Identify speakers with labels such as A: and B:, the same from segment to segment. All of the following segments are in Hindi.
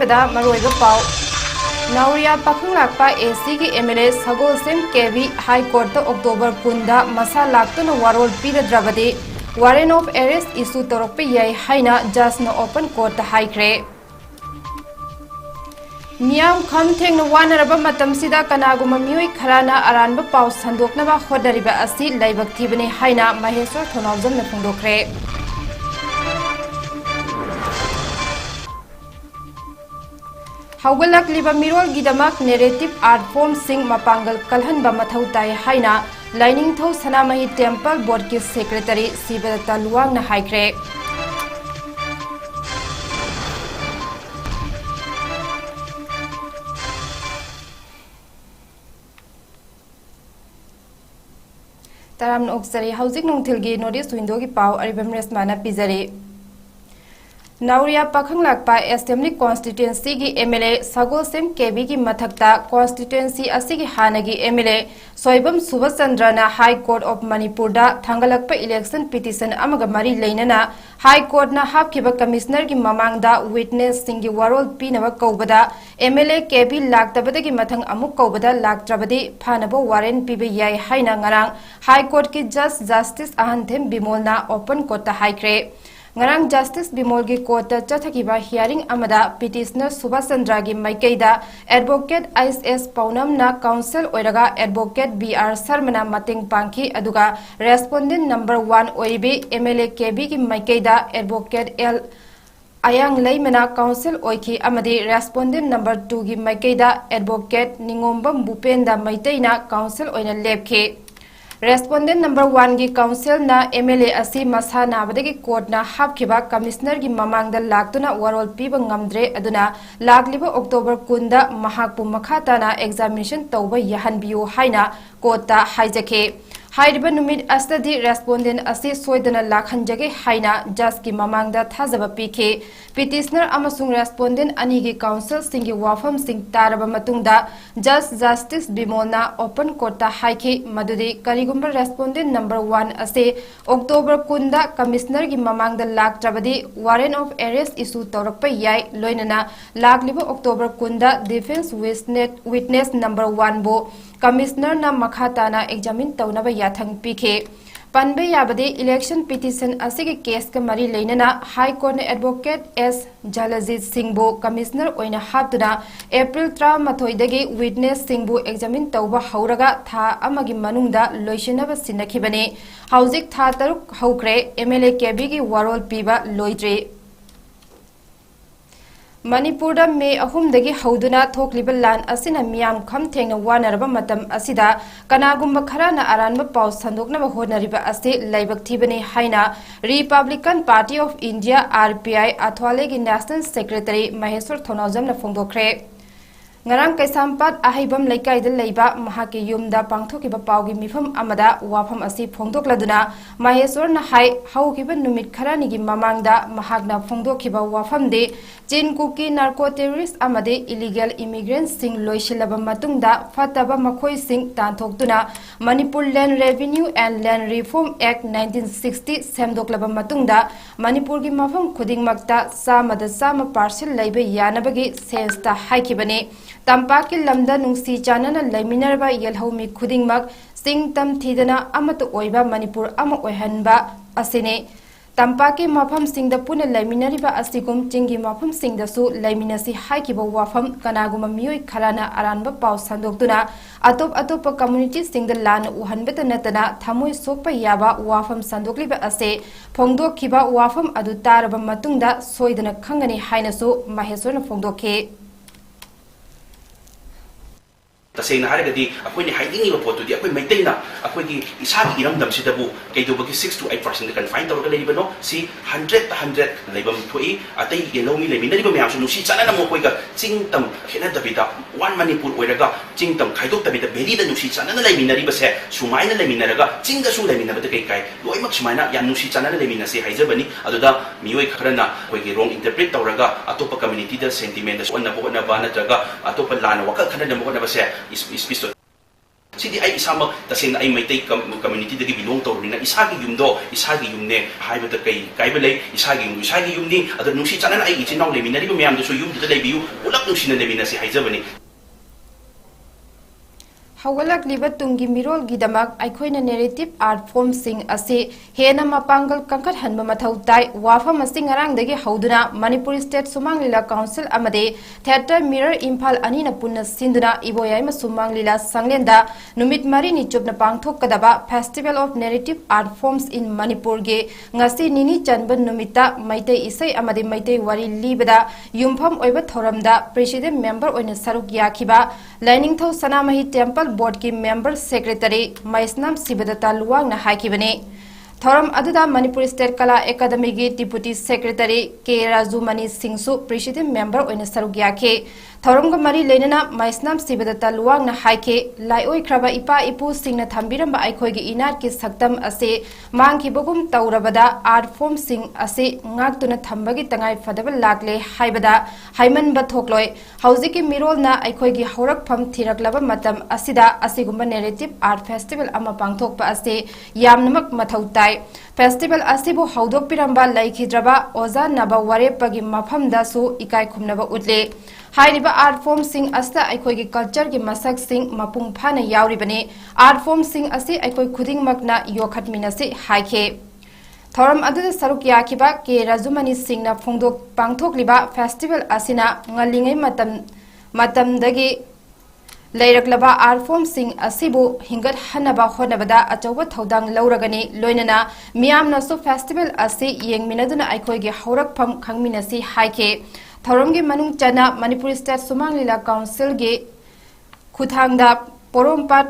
A: ꯑꯍꯥꯟꯕꯗ ꯃꯔꯨꯑꯣꯏꯕ ꯄꯥꯎ ꯅꯥꯎꯔꯤꯌꯥ ꯄꯥꯈꯪꯂꯥꯛꯄ ꯑꯦꯁꯤꯒꯤ ꯑꯦꯝꯑꯦꯜꯑꯦ ꯁꯒꯣꯜꯁꯦꯝ ꯍꯥꯏ ꯀꯣꯔꯠꯇ ꯑꯣꯛꯇꯣꯕꯔ 10ꯗ ꯃꯁꯥ ꯂꯥꯛꯇꯨꯅ ꯋꯥꯔꯣꯜ ꯄꯤꯔꯗ꯭ꯔꯕꯗꯤ ꯋꯥꯔꯦꯟ ꯑꯣꯐ ꯑꯦꯔꯦꯁ ꯏꯁꯨ ꯇꯧꯔꯛꯄ ꯌꯥꯏ ꯍꯥꯏꯅ ꯖꯖꯅ ꯑꯣꯄꯟ ꯀꯣꯔꯠꯇ ꯍꯥꯏꯈ꯭ꯔꯦ मियाम खम थेंग वानरबा मतमसिदा कनागुमा मियोई खराना अरानबा पाउ संदोकनबा होदरिबा असि लाइबक थिबने हाइना महेश्वर थोनावजम न फोंदोखरे हौगलकलिबा मिरोलगिदमक नेरेटिव आर्ट फॉर्म सिंग मपांगल कलहनबा मथौ ताय हाइना लाइनिंगथौ सनामही टेम्पल बोर्ड की सेक्रेटरी सिबदत्ता लुवांगना हाइख्रे ताराम ओक्सरी हौजिक नोंथिलगी नोटिस विंडो की पाव अरिबम रेशमाना पिजरी नाउरिया पाखंगलाकपा एसेंबली कॉन्स्टिट्यूएंसी की एमएलए सगोलसेम केबी की मथक्ता कॉन्स्टिट्यूएंसी असिगी हानगी एमएलए सोइबम सुबचंद्रना हाई कोर्ट ऑफ मणिपुर दा थांगलकपा इलेक्शन पिटिशन अमगा मरी लेनना हाई कोर्ट ना हापखिबा कमिश्नर की ममांगदा विटनेस सिंगी वरोल पीनबा कौबदा एमएलए केबी लाक्तबदगी मथंग अमुक कौबदा लाक्त्रबदी फानबो वारेंट पीबे याय हाइना ngarang हाई कोर्ट की जस्टिस अहंथेम बिमोलना ओपन कोर्ट हाइख्रे ngarang justice bimol gi court ta chathakiba hearing amada petitioner subhachandra gi maikeida advocate ISS paunam na counsel oiraga advocate BR Sharma na mateng pangki aduga respondent number 1 oibi MLA KB gi maikeida advocate L ayang leimana counsel oiki amadi respondent number 2 gi maikeida advocate ningombam bupenda maiteina counsel oina lepkhe Respondent number 1 की काउंसिल ना एमएलए असी मसा नाबदगी कोर्ट ना हापखिबा कमिश्नर की ममांगदा लाक्तुना वरोल पीबा ngamdre aduna लाक्लिबा अक्टोबर 10 दा महाकपु मखाताना एग्जामिनेशन तौबा यहनबियो हाइना कोर्टा हाइजखे हाइरिबा नुमित अस्तदी रेस्पोंडेंट असी सोइदना लाखनजगे हाइना जज की ममांगदा थाजबा पीखे पिटिशनर अमसुंग रेस्पोंडेंट अनी की काउंसिल सिंगी वाफम सिंग तारबा मतुंगदा जज जस्टिस बिमोलना ओपन कोर्टा हाइखे मदुदी करिगुंबा रेस्पोंडेंट नंबर 1 असे अक्टोबर 10 दा कमिश्नर की ममांगदा लाक्त्रबदी वारेंट ऑफ अरेस्ट इशू तौरकपा याय लोइनना लाक्लिबा अक्टोबर 10 दा डिफेंस विटनेस नंबर 1 बो कमिश्नर ना मखाताना एग्जामिन तौनबा याथंग पीखे पनबे याबदे इलेक्शन पिटिशन असिगे केस का मरी लेनना हाई कोर्ट ने एडवोकेट एस जलजीत सिंहबो कमिश्नर ओइना हातुना अप्रैल 13 दगी विटनेस सिंहबो एग्जामिन तौबा हौरगा था अमगी मनुंगदा लोइसिनबा सिनखिबने हौजिक था तरुक हौख्रे एमएलए केबी की वरोल पीबा लोइद्रे मणिपुर मे अहुमदगी हौदुना थोकलिबा लान असिना मियाम खम थेंगना वानरबा मतम असिदा कनागुंबा खराना अरानबा पाउ संदोकनबा होनरिबा असे लाइबक थिबने हाइना Republican Party of India RPI अथवालेगी नेशनल सेक्रेटरी महेश्वर थोनावजमना फोंदोखरे ngarang kaisampad ahibam laikai da leiba mahaki yumda pangthokiba paugi mifam amada wafam asi phongdokladuna maheshwar na hai haukiba numit kharani gi mamangda mahakna phongdokhiba wafam de ꯆꯤꯟꯀꯨꯀꯤ ꯅꯥꯔꯀꯣ ꯇꯦꯔꯣꯔꯤꯁ ꯑꯃꯗꯤ ꯏꯂꯤꯒꯦꯜ ꯏꯃꯤꯒ꯭ꯔꯦꯟꯠꯁꯤꯡ ꯂꯣꯏꯁꯤꯜꯂꯕ ꯃꯇꯨꯡꯗ ꯐꯠꯇꯕ ꯃꯈꯣꯏꯁꯤꯡ ꯇꯥꯟꯊꯣꯛꯇꯨꯅ ꯃꯅꯤꯄꯨꯔ ꯂꯦꯟ ꯔꯦꯚꯤꯅ꯭ꯌꯨ ꯑꯦꯟड ꯂꯦꯟ ꯔꯤꯐꯣꯔꯝ ꯑꯦꯛ 1960 ꯁꯦꯝꯗꯣꯛꯂꯕ ꯃꯇꯨꯡꯗ ꯃꯅꯤꯄꯨꯔꯒꯤ ꯃꯐꯝ ꯈꯨꯗꯤꯡꯃꯛꯇ 100% ꯄꯥꯔꯁꯦꯜ ꯂꯩꯕ ꯌꯥꯅꯕꯒꯤ ꯁꯦꯟꯁꯇ ꯍꯥꯏꯈꯤꯕꯅꯤ ꯇꯝꯄꯥꯛꯀꯤ ꯂꯝꯗ ꯅꯨꯡꯁꯤ ꯆꯥꯟꯅꯅ ꯂꯩꯃꯤꯟꯅꯔꯕ ꯌꯦꯜꯍꯧꯃꯤ ꯈꯨꯗꯤꯡꯃꯛ ꯆꯤꯡ ꯇꯝ ꯊꯤꯗꯅ ꯑꯃꯠꯇ ꯑꯣꯏꯕ ꯃꯅꯤꯄꯨꯔ ꯑꯃ ꯑꯣꯏꯍꯟꯕ ꯑꯁꯤꯅꯤ तंपाकी मफम सिंगदा पुने लैमिनरिबा असिगुम चिंगी मफम सिंगदासु लैमिनसी हाइकिबा वाफम कनागुमा मियोय खराना अरानबा पाउ संदोक्तुना अतोप कम्युनिटी सिंगदा लान उहनबेत नतना थमोय सोकपा याबा वाफम संदोक्लिबा असे फोंदोखिबा वाफम अदु तारबा मतुंगदा सोइदना खंगनी हाइनसु महेश्वरना फोंदोखे
B: तसेंना हारगदी अखोइनि हाइदिंगिबा पोतुदि अखोइ मैतैना अखोइगी इसागी इरमदमसिदबु कैदोबगी 6 to 8% कन्फाइन तौरगा लेरिबनो सी 100 लेबम थोई अतै येलोमी लेमिनरिबा म्यामसु नुसी चानना मोकोइगा चिंगतम खेनदबिदा वन मणिपुर ओइरगा चिंगतम खाइदोक्तबिदा बेरीदा नुसी चानना लेमिनरिबसे सुमाइना लेमिनरगा चिंगसु लेमिनबदा कैकाय लोइमक सुमाइना याम नुसी चानना लेमिनसे हाइजबनी अदुदा मियोय खरना अखोइगी रोंग इंटरप्रेट तौरगा अतोप कम्युनिटीदा सेंटिमेंट ओन्ना बोनबा नत्रगा अतोप लाना वकल खनना मोनबसे सिदी आई इसामा तसेंग आई मैतै कम्युनिटी दगी बिलोंग तौरनिना इसागी युमदो इसागी युमने हाइबदा कई काइबा लई इसागी युमनि अदर नुसी चानन आई इचिनाव लेमिनारिबा मयामदसु युमदुदा लेबियु उलक नुसिना लेमिनासि हाइजबनी
A: हौगलकलिबा तुंगी मिरोलगिदमक अखोइना नेरेटिव आर्ट फॉर्म सिंग असे हेना मपांगल कंकट हनबा मथौ ताई वाफम असि ngaraंगदगी हौदुना मणिपुर स्टेट सुमांग लीला काउंसिल अमदे थिएटर मिरर इम्फाल अनिना पुन्ना सिंदुना इबोयाइमा सुमांग लीला संगलेंदा नुमित मरी निचुबना पांगथोकदबा festival of narrative art forms in Manipur गे ngasi निनी चनबन नुमिता मैतै इसै अमदे मैतै वारी लीबदा युमफम ओइबा थोरमदा प्रेसिडेंट मेंबर ओइना सरुक याखिबा लाइनिंगथौ सनामही टेम्पल बोर्ड की member secretary Maisnam सिबदता लुवांगना हाइकिबने थौरम अदुदा Manipur state कला एकेडमी की डिप्यूटी सेक्रेटरी 𝐾𝐲 सिंहसु प्रेसिडेंट मेंबर ओइना सरुक याखे थौरमगा मरी लेनना मैस्नाम सिबदता लुवांगना हाइखे लाइओइख्रबा इपा इपु सिंगना थंबिरंबा आइखोइगी इनाट की सक्तम असे मांगखिबगुम तौरबदा आर्ट फॉर्म सिंग असे ngaktuna thambagi tangai fadaba lakle haibada haimanba thokloi hauji ki mirolna aikoigi haurak pham thiraklaba matam asida asigumba narrative art festival ama pangthokpa ase yamnamak mathautai festival asibu haudok piramba laikhidraba oza naba warepagi mafamda su ikai khumnaba utle हाइरिबा आर्ट फॉर्म सिंग अस्ता अखोई की कल्चर की मसक सिंग मपुंग फाना यावरिबने आर्ट फॉर्म सिंग असे अखोई खुदिंगमकना योखटमिनसे हाइखे थौरम अदुदा सरुक याखिबा 𝐾𝐲 सिंगना फोंदोक पांगथोकलिबा फेस्टिवल असिना ngaliङै मतमदगी लेरकलबा आर्ट फॉर्म सिंग असिबु हिंगत हनबा होनबदा अचौबा थौदांग लौरगनी लोइनना मियामनसु फेस्टिवल असे येंगमिनदुना अखोइगे हौरकफम खंगमिनसी हाइखे थौरमगे मनुंग चना मणिपुर स्टेट सुमांग लीला काउंसिल गे खुथांगदा पोरोमपाट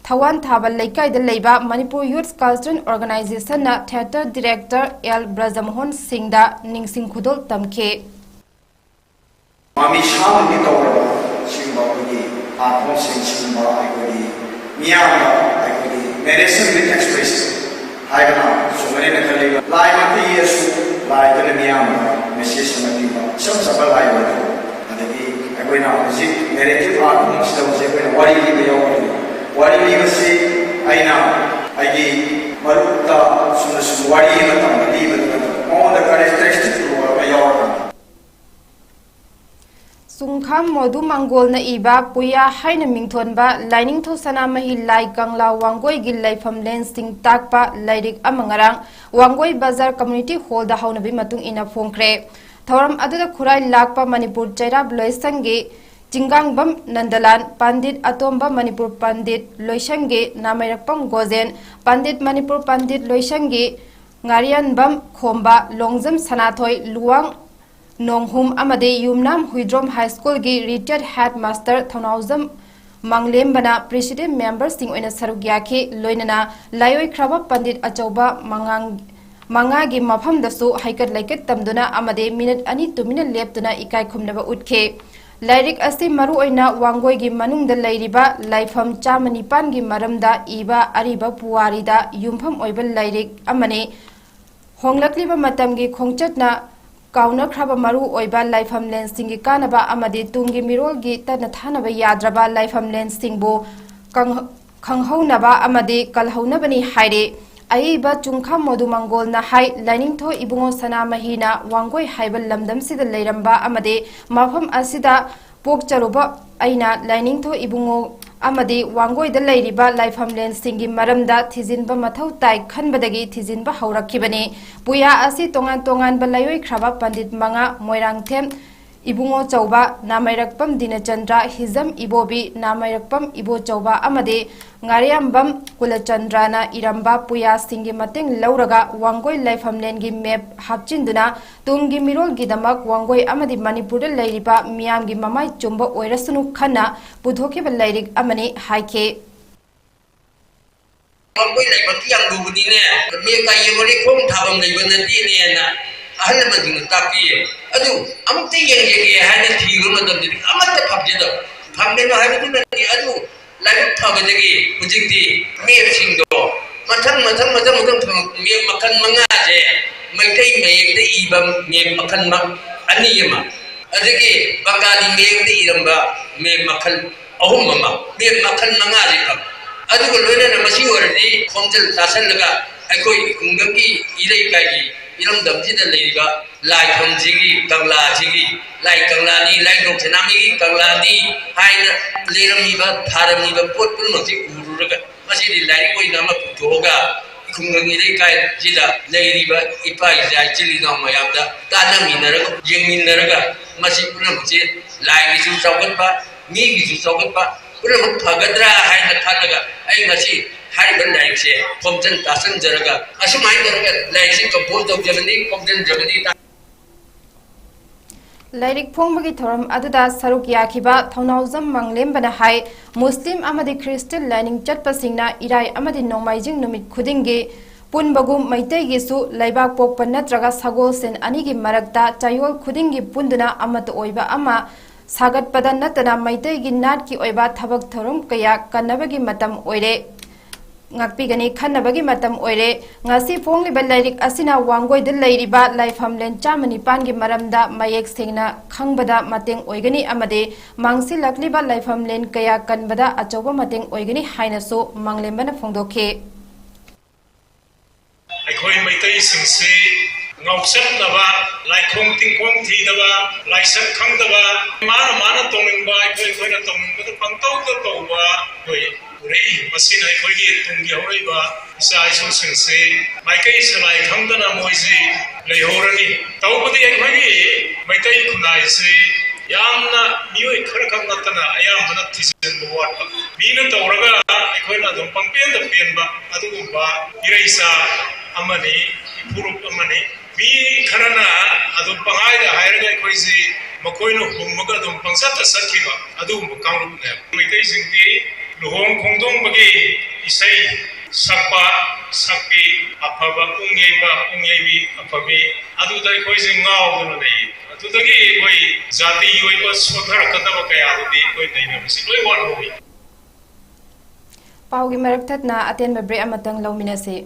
A: थवान थाबल लेकाइदा लेबा मणिपुर यूथ कल्चरल ऑर्गेनाइजेशन ना थिएटर डायरेक्टर एल ब्रजमोहन सिंगदा निंगसिंग खुदोल तमखे
C: मामी शामनि तौरबा सिंबा कोगी आर्ट फॉर्म सिंबा कोगी मियामा कोगी नरेशन विथ एक्सप्रेशन हाइबना सुमने ने खलेबा लाइमते येसु लाइदने मियामा मेसेज समतिबा सब सबा लाइबा अदगी अकोइना जी नरेटिव आर्ट फॉर्म सिदोसे कोइना वारी लिबा यावरी वारी लिबसे आइना आइगी मरुता सुनसु वारी मतम लिबा ऑन द कैरेक्टरिस्टिक रो यावरी
A: सुंखाम मोदु मंगोलना इबा पुया हाइना मिंथोनबा लाइनिंगथो सनामही लाई कंगला वांगोई गिल लाइफम लेंसिंग ताकपा लाइरिक अमंगरांग वांगोई बाजार कम्युनिटी हॉल दा हौनबी मतुंग इना फोंख्रे थौरम अदुदा खुराई लाकपा मणिपुर चैराब लोइसंगे चिंगांगबम नंदलान पंडित अतोंबा मणिपुर पंडित लोइसंगे नामैरकपम गोजेन पंडित मणिपुर पंडित लोइसंगे ngarianbam khomba longjam sanathoi luwang नोंगहुम अमदे युमनाम हुइद्रोम हाई स्कूल की retired head master Thounaojam मंगलेमबना president member सिंग ओइना सरुक याखे लोइनना लायोय ख्रबा पंडित अचौबा मंगागी मफमदसु हाइकट लाइकट तमदुना अमदे मिनट अनि तुमिना लेपतुना इकाय खुमनबा उठखे लाइरिक असि मरु ओइना वांगोइगी मनुंगदा लैरिबा लाइफम 49 गी मरमदा इबा अरिबा पुवारीदा युमफम ओइबा लाइरिक अमने होंगलक्लिबा मतमगी खोंगचटना काउनख्रबा मरु ओइबा लाइफम लेंसिंग कानबा अमदे तुंगी मिरोलगी तना थानबा याद्रबा लाइफम लेंसिंगबो खंगहौनबा अमदे कलहौनबनी हाइरे अइबा चुंखा मोदु मंगोलना हाइ लाइनिंगथो इबुंगो सनामहीना वांगोई हाइबा लमदमसिदा लेरंबा अमदे मफम असिदा पोकचरुबा अइना लाइनिंगथो इबुंगो अमदे वांगोइदा लैरिबा लाइफम लेंसिंगी मरमदा थिजिनबा मथौ ताइ खनबदगी थिजिनबा हौरखिबने पुया असि तोंगान तोंगान बलायोय ख्रबा पंडित मंगा मोइरांगथेम इबुंगो चौबा नामैरकपम दिनचंद्र हिजम इबोबी नामैरकपम इबो चौबा अमदे ngariambam kulachandrana iramba puya singi mateng lauraga wangoi laifam lengi map hapchinduna tungi mirol gidamak wangoi amadi manipur lairiba miyam gi mamai chumba oirasunu khana pudhoke balairik amani haike
D: wangoi laibati yang lubuni ne me kayemori khom thabam laibana di ne na ahla mading tapi adu amte yenge hana thiru madam amate phabjeda phamde no haibati na adu like थाबदगी हुजिकती मेप सिंगदो मथन मेप मखन मंगा जे मैतै मेयेक्ते इबा मेप मखन अनियमा अदगी बंगाली मेयेक्ते इरंबा मेप मखन अहुम मेप मखन मंगा जे ꯑꯗꯨꯒ ꯂꯣꯏꯅꯅ ꯃꯁꯤ ꯑꯣꯏꯔꯗꯤ ꯈꯣꯝꯖꯤꯜ ꯇꯥꯁꯜꯂꯒ ꯑꯩꯈꯣꯏ ꯈꯨꯡꯒꯪꯒꯤ ꯏꯔꯩꯀꯥꯏꯒꯤ ꯏꯔꯝꯗꯝꯁꯤꯗ ꯂꯩꯔꯤꯕ ꯂꯥꯏꯐꯝꯁꯤꯒꯤ ꯀꯪꯂꯥꯁꯤꯒꯤ ꯂꯥꯏ ꯀꯪꯂꯥꯅꯤ ꯂꯥꯏꯗꯣꯛ ꯁꯅꯥꯃꯍꯤꯒꯤ ꯀꯪꯂꯥꯅꯤ ꯍꯥꯏꯅ ꯂꯩꯔꯝꯃꯤꯕ ꯊꯥꯔꯝꯃꯤꯕ ꯄꯣꯠ ꯄꯨꯝꯅꯃꯛꯁꯤ ꯎꯔꯨꯔꯒ ꯃꯁꯤꯗꯤ ꯂꯥꯏꯔꯤꯛ ꯑꯣꯏꯅ ꯑꯃ ꯄꯨꯊꯣꯛꯑꯒ ꯈꯨꯡꯒꯪ ꯏꯔꯩꯀꯥꯏꯁꯤꯗ ꯂꯩꯔꯤꯕ ꯏꯄꯥ ꯏꯆꯥ ꯏꯆꯤꯜ ꯏꯅꯥꯎ ꯃꯌꯥꯝꯗ ꯇꯥꯟꯅꯃꯤꯟꯅꯔꯒ ꯌꯦꯡꯃꯤꯟꯅꯔꯒ ꯃꯁꯤ ꯄꯨꯝꯅꯃꯛꯁꯤ ꯂꯥꯏꯒꯤꯁꯨ ꯆꯥꯎꯈꯠꯄ ꯃꯤꯒꯤꯁꯨ ꯆꯥꯎꯈꯠꯄ ꯄꯨꯝꯅꯃꯛ ꯐꯒꯗ꯭ꯔꯥ ꯍꯥꯏꯅ ꯈꯜꯂꯒ ꯑꯩ ꯉꯁꯤ ꯍꯥꯏꯔꯤꯕ ꯂꯥꯏꯔꯤꯛꯁꯦ ꯈꯣꯝꯖꯤꯟ ꯇꯥꯁꯟꯖꯔꯒ ꯑꯁꯨꯃꯥꯏꯅ ꯇꯧꯔꯒ ꯂꯥꯏꯔꯤꯛꯁꯦ ꯀꯝꯄꯣꯖ ꯇꯧꯖꯕꯅꯤ ꯈꯣꯝꯖꯤꯟꯖꯕꯅꯤ
A: ꯂꯥꯏꯔꯤꯛ ꯐꯣꯡꯕꯒꯤ ꯊꯧꯔꯝ ꯑꯗꯨꯗ ꯁꯔꯨꯛ ꯌꯥꯈꯤꯕ ꯊꯧꯅꯥꯎꯖꯝ ꯃꯪꯂꯦꯝꯕꯅ ꯍꯥꯏ ꯃꯨꯁꯂꯤꯝ ꯑꯃꯗꯤ ꯈ꯭ꯔꯤꯁꯇꯤꯌꯟ ꯂꯥꯏꯅꯤꯡ ꯆꯠꯄꯁꯤꯡꯅ ꯏꯔꯥꯏ ꯑꯃꯗꯤ ꯅꯣꯡꯃꯥꯏꯖꯤꯡ ꯅꯨꯃꯤꯠ ꯈꯨꯗꯤꯡꯒꯤ ꯄꯨꯟꯕꯒꯨꯝ ꯃꯩꯇꯩꯒꯤꯁꯨ ꯂꯩꯕꯥꯛ ꯄꯣꯛꯄ ꯅꯠꯇ꯭ꯔꯒ ꯁꯒꯣꯜꯁꯦꯟ ꯑꯅꯤꯒꯤ ꯃꯔꯛꯇ ꯆꯌꯣꯜ ꯈꯨꯗꯤꯡꯒꯤ ꯄꯨꯟꯗꯨꯅ ꯑꯃꯠꯇ ꯑꯣꯏꯕ ꯑꯃ ꯁꯥꯒꯠꯄꯗ ꯅꯠꯇꯅ ꯃꯩꯇꯩꯒꯤ ꯅꯥꯠꯀꯤ ꯑꯣꯏꯕ ꯊꯕꯛ ꯊꯧꯔꯝ ꯀꯌꯥ ꯀꯟꯅꯕꯒꯤ ꯃꯇꯝ ꯑꯣꯏꯔꯦ ꯉꯥꯛꯄꯤꯒꯅꯤ ꯈꯟꯅꯕꯒꯤ ꯃꯇꯝ ꯑꯣꯏꯔꯦ ꯉꯁꯤ ꯐꯣꯡꯂꯤꯕ ꯂꯥꯏꯔꯤꯛ ꯑꯁꯤꯅ ꯋꯥꯡꯒꯣꯏꯗ ꯂꯩꯔꯤꯕ ꯂꯥꯏꯐꯝꯂꯦꯟ 19ꯒꯤ ꯃꯔꯝꯗ ꯃꯌꯦꯛ ꯁꯦꯡꯅ ꯈꯪꯕꯗ ꯃꯇꯦꯡ ꯑꯣꯏꯒꯅꯤ ꯑꯃꯗꯤ ꯃꯥꯡꯁꯤꯜꯂꯛꯂꯤꯕ ꯂꯥꯏꯐꯝꯂꯦꯟ ꯀꯌꯥ ꯀꯟꯕꯗ ꯑꯆꯧꯕ ꯃꯇꯦꯡ ꯑꯣꯏꯒꯅꯤ ꯍꯥꯏꯅꯁꯨ ꯃꯪꯂꯦꯝꯕꯅ ꯐꯣꯡꯗꯣꯛꯈꯤ
E: ꯑꯩꯈꯣꯏ ꯃꯩꯇꯩꯁꯤꯡꯁꯤ ꯉꯥꯎꯆꯠꯅꯕ ꯂꯥꯏꯈꯣꯡ ꯇꯤꯡꯈꯣꯡ ꯊꯤꯗꯕ ꯂꯥꯏꯁꯛ ꯈꯪꯗꯕ ꯃꯥꯅ ꯇꯧꯅꯤꯡꯕ ꯑꯩꯈꯣꯏꯅ ꯇꯧꯅꯤꯡꯕꯗ ꯄꯪꯇꯧꯗ ꯇꯧꯕ ꯑꯩꯈꯣꯏ ꯎꯔꯛꯏ ꯃꯁꯤꯅ ꯑꯩꯈꯣꯏꯒꯤ ꯇꯨꯡꯒꯤ ꯍꯧꯔꯛꯏꯕ ꯏꯆꯥ ꯏꯁꯨꯁꯤꯡꯁꯤ ꯃꯥꯏꯀꯩ ꯁꯂꯥꯏ ꯈꯪꯗꯅ ꯃꯣꯏꯁꯤ ꯂꯩꯍꯧꯔꯅꯤ ꯇꯧꯕꯗꯤ ꯑꯩꯈꯣꯏꯒꯤ ꯃꯩꯇꯩ ꯈꯨꯟꯅꯥꯏꯁꯤ ꯌꯥꯝꯅ ꯃꯤꯑꯣꯏ ꯈꯔ ꯈꯛ ꯅꯠꯇꯅ ꯑꯌꯥꯝꯕꯅ ꯊꯤꯖꯤꯟꯕ ꯋꯥꯠꯄ ꯃꯤꯅ ꯇꯧꯔꯒ ꯑꯩꯈꯣꯏꯅ ꯑꯗꯨꯝ ꯄꯪꯄꯦꯟꯗ ꯄꯦꯟꯕ ꯑꯗꯨꯒꯨꯝꯕ ꯏꯔꯩꯆꯥ ꯑꯃꯅꯤ ꯏꯄꯨꯔꯨꯞ ꯑꯃꯅꯤ ꯃꯤ ꯈꯔꯅ ꯑꯗꯨꯝ ꯄꯪꯍꯥꯏꯗ ꯍꯥꯏꯔꯒ ꯑꯩꯈꯣꯏꯁꯤ ꯃꯈꯣꯏꯅ ꯍꯨꯝꯃꯒ ꯑꯗꯨꯝ ꯄꯪꯆꯠꯇ ꯆꯠꯈꯤꯕ ꯑꯗꯨꯒꯨꯝꯕ ꯀꯥꯡꯂꯨꯞꯅꯦꯕ ꯃꯩꯇꯩꯁꯤꯡꯒꯤ ꯂꯨꯍꯣꯡ ꯈꯣꯡꯗꯣꯡꯕꯒꯤ ꯏꯁꯩ ꯁꯛꯄ ꯁꯛꯄꯤ ꯑꯐꯕ ꯄꯨꯡꯌꯩꯕꯤ ꯑꯐꯕꯤ ꯑꯗꯨꯗ ꯑꯩꯈꯣꯏꯁꯤ ꯉꯥꯎꯗꯨꯅ ꯂꯩ ꯑꯗꯨꯗꯒꯤ ꯑꯩꯈꯣꯏ ꯖꯥꯇꯤꯒꯤ ꯑꯣꯏꯕ ꯁꯣꯊꯔꯛꯀꯗꯕ ꯀꯌꯥꯗꯨꯗꯤ ꯑꯩꯈꯣꯏ ꯅꯩꯅꯕꯁꯤ ꯂꯣꯏ ꯋꯥꯠꯍꯧꯏ
A: ꯄꯥꯎꯒꯤ ꯃꯔꯛ ꯊꯠꯅ ꯑꯇꯦꯟꯕ ꯕ꯭ꯔꯦꯛ ꯑꯃꯇꯪ ꯂꯧꯃꯤꯟꯅꯁꯤ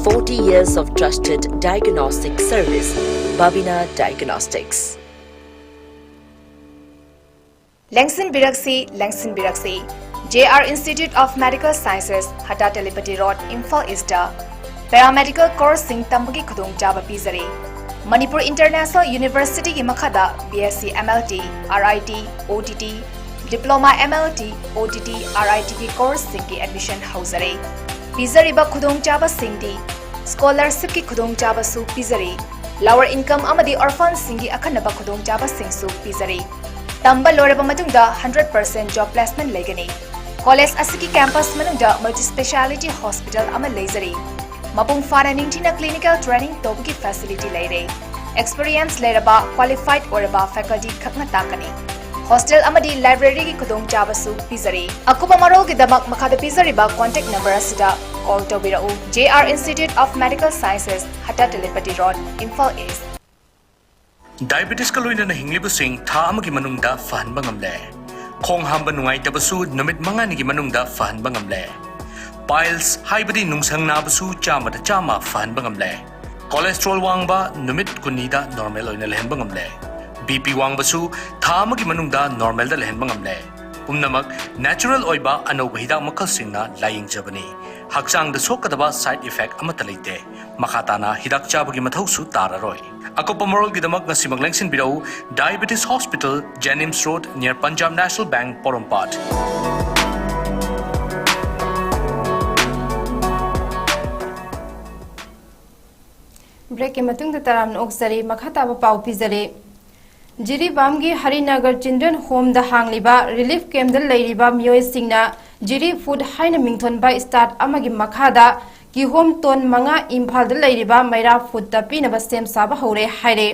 F: 40 years of trusted diagnostic service, Babina Diagnostics.
G: Lengsin Biraksi, JR Institute of Medical Sciences, Hata Telepathy Road, Imphal Eastda, Paramedical Course Sing Tambagi Khudong Jaba Pizari, Manipur International University Imakada, BSc MLT, RIT, OTT, Diploma MLT, OTT, RIT Course Singi Admission Hausare, Pizari Ba Khudong Jaba Singdi, Scholarship Ki Khudong Jaba Su Pizari, Lower Income Amadi Orphan Singi Akanaba Khudong Jaba Sing Su Pizari. Tamba loraba matungda 100% job placement legani. College asiki campus manungda multi-speciality hospital ama leizari. Mapung fana ningtina clinical training tobki facility leire. Experience leiraba qualified oraba faculty khakna takani. Hostel amadi library ki khudong chabasu pizari. Akuba marol ki damak makhada pizari ba contact number asida call tobirau. JR Institute of Medical Sciences, Hata Telepathy Road, Imphal East.
H: Diabetes ka loina na hinglibusing tha amagi manungda fahanba ngamle. Khong hamba nungai tabasu numit manga nigi manungda fahanba ngamle. Piles haibadi nungsang nabasu chama da chama fahanba ngamle. Cholesterol wangba numit kunida normal oina lehenba ngamle. BP wangbasu tha amagi manungda normal da lehenba ngamle. Umnamak natural oiba anoba hidak makal singna laying jabani. Haksang da sokadaba side effect amata leite. Makatana hidak chabagi mathausu tararoi. Akopa moral gidamak na si maglengsin birau Diabetes Hospital, Jennings Road near Punjab National Bank, Porompat.
A: Break के मतुंग तराम ओक्सरी मखाताब पाउ पिजरे जिरीबाम की हरिनगर चिल्ड्रन होम द हांगलिबा रिलीफ कैम्प द लैरिबा मियोय सिंगना जिरी फूड हाइन मिंगथोनबा स्टार्ट अमगी मखादा की होम टोन मंगा इम्फाल द लैरिबा मैरा फूड द पीनबा सेम साबा हौरे हाइरे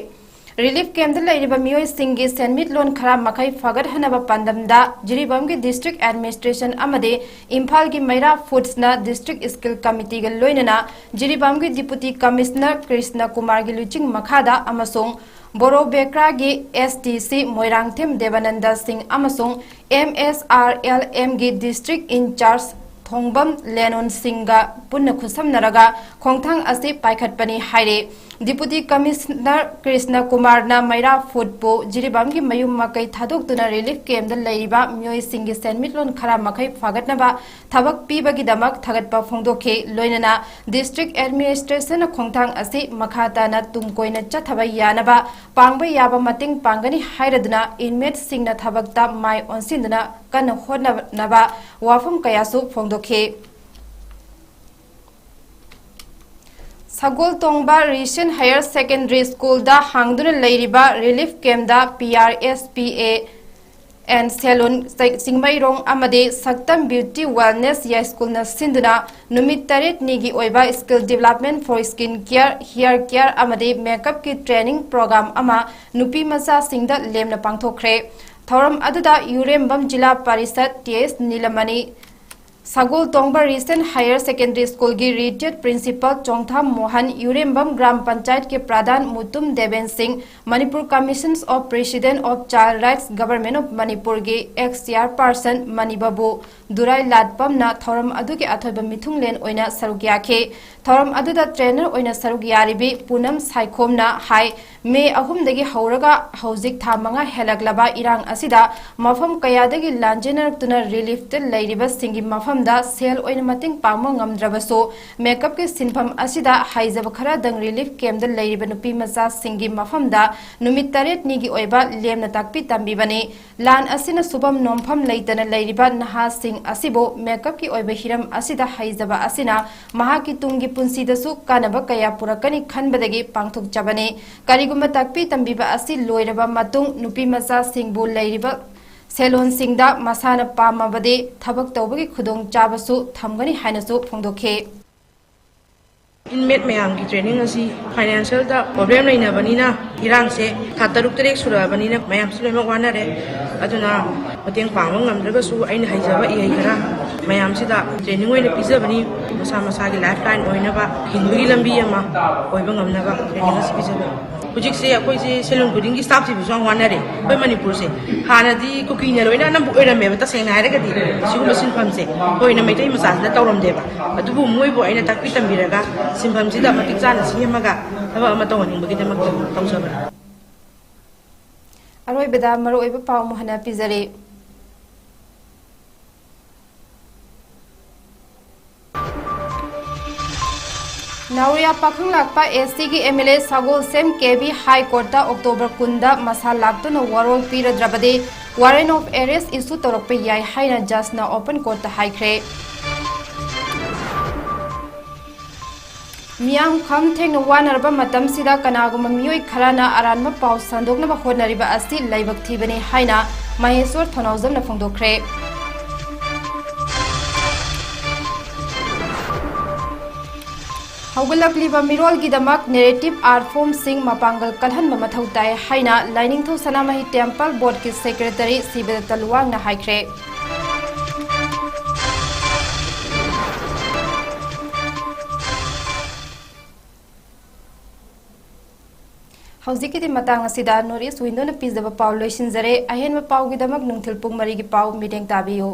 A: रिलीफ कैम्प द लैरिबा मियोय सिंगी सेनमिट लोन खरा मखै फगत हनबा पंदमदा जिरीबाम की डिस्ट्रिक्ट एडमिनिस्ट्रेशन अमदे इम्फाल की मैरा फूड्स ना डिस्ट्रिक्ट स्किल कमिटी ग लोइनना जिरीबाम की डिप्यूटी कमिश्नर कृष्ण कुमार की लुचिंग मखादा अमसोंग बोरो बेक्रा की STC मोइरांगथेम देवानंद सिंह अमसोंग MSRLM की डिस्ट्रिक्ट इंचार्ज थोंगबम लेनोन सिंगा पुन्न खुसमनरगा खोंगथांग असि पाइखटपनी हाइरे डिप्यूटी कमिश्नर कृष्ण कुमार ना मैरा फूडपो जिरीबाम की मयुम मकई थादोक्तुना रिलीफ कैम्प द लैरिबा मियोय सिंगी सेनमिटलोन खरा मखै फागतनबा थबक पीबगीदमक थागतपा फोंदोखे लोइनना डिस्ट्रिक्ट एडमिनिस्ट्रेशन खोंगथांग असि मखाताना तुमकोइना चथबा यानबा पांगबा याबा मतिंग पांगनी हाइरदुना इनमेट सिंगना थबकता माय ओनसिनदुना कन होनबा वाफम कयासु फोंदोखे Sagol Tongba recent higher secondary school दा हांगदुना लैरिबा रिलीफ कैम्प दा PRSPA एंड सैलून सिंगमैरोंग अमदे सक्तम ब्यूटी वेलनेस या स्कूल न सिंदुना नुमित तरेट निगी ओइबा skill development for skin care hair care अमदे मेकअप की ट्रेनिंग प्रोग्राम अमा नुपी मचा सिंगदा लेमना पांगथोखरे थौरम अदुदा यूरेमबम जिला parishad TS Nilamani Sagol Tongba recent higher secondary school की रिटायर्ड प्रिंसिपल चोंगथाम मोहन यूरेमबम ग्राम पंचायत के pradhan Mutum Deven Singh Manipur commission of president of child rights government of Manipur के एक्स चेयरपर्सन मणिबाबू दुराई लाटपम ना थौरम अदु के अथोब मिथुंगलेन ओइना सरुक याखे थौरम अदुदा ट्रेनर ओइना सरुक यारिबी पूनम साइखोमना हाई मे अहुमदगी हौरगा हौजिक था मंगा हेलगलबा इरांग असिदा मफम कयादगी लांजेनरतुना रिलीफ ते लैरिबा सिंगी मफम दा सेल ओइना मतिंग पांगमो ngamdrabaso मेकअप के सिनफम असिदा हाइजब खरा दंग रिलीफ कैम्प द लैरिबा नुपी मचा सिंगी मफम दा नुमित तरेट निगी ओइबा लेमना ताकपी तंबीबने लान असिना सुबम नोमफम लैतना लैरिबा नहा सिंग असिबो मेकअप की ओइबा हिरम असिदा हाइजबा असिना महा की तुंगी पुंसीदसु कानबा कया पुरकनी खनबदगी पांगथुक जबने करिगुम्बा ताकपी तंबीबा असि लोइरबा मतुंग नुपी मचा सिंगबु लैरिबा सेलोन सिंगदा मसाना पामबदे थबक तौबगी खुदोंग चाबसु थमगनी हाइनसु फोंदोखे
I: इनमेट मैम की ट्रेनिंग असी फाइनेंशियल दा प्रॉब्लम लेनबनीना इरांग से था तरुक तरेक सुरबनीना मैम सुलेमक वानारे अदुना मतेंग पांग ngamdragasu aina haijaba i haigara ma'am सिदा ट्रेनिंग ओइना पिजबनी मसा मसा की लाइफ लाइन ओइनबा हिंबगी लंबी अमा ओइबा ngamnaba ट्रेनिंग असी पिजबा हुजिक से अखोइ से सेलून बुडिंग की स्टाफ से बिजों वानारे ओइ मणिपुर से हानादी कुकिंग लोइना नम ओइरमेबा तसेंग हाइरगदी सिगुम सिनफम से ओइना मैतै मसासना तौरमदेबा अदुबु मोइबो आइना ताकपि तंबिरगा सिनफम सिदा मतिक जाना सिमगा थबा अमा तौहनिंबगीदमक तौजबा
A: अरोइबदा मरोइबा पाउ मोहना पिजरे नाउरिया पाखंग लाकपा SC की MLA 𝐊𝐄𝐈𝐿 हाई कोर्ट अक्टोबर 10 मसा लाक्तुना वरोल पीरद्रबदे वारेंट ऑफ अरेस्ट इशू तौरप याय हाइना जजना ओपन कोर्ट हाइख्रे मियाम खम थेंग वानरबा मतम सिदा कनागुम मियोय खराना अरानमा पाउ संदोकनबा होनरिबा असि लाइबक थीबने हाइना महेश्वर थनौजमना फोंदोखरे हौगलकलिबा मिरोलगिदमक नेरेटिव आर्ट फॉर्म सिंग मपांगल कलहनबा मथौ ताय हाइना लाइनिंगथौ सनामहि टेम्पल बोर्ड के सेक्रेटरी सिबेद तलवांगना हाइख्रे हौजिकिदि मतंग असिदा नॉर्थ ईस्ट विंडोना पिजबा पाउ लोइसिनजरे अहेनबा पाउगिदमक नुंथिल पुंग मरिगी पाउ मीटिंग ताबियो।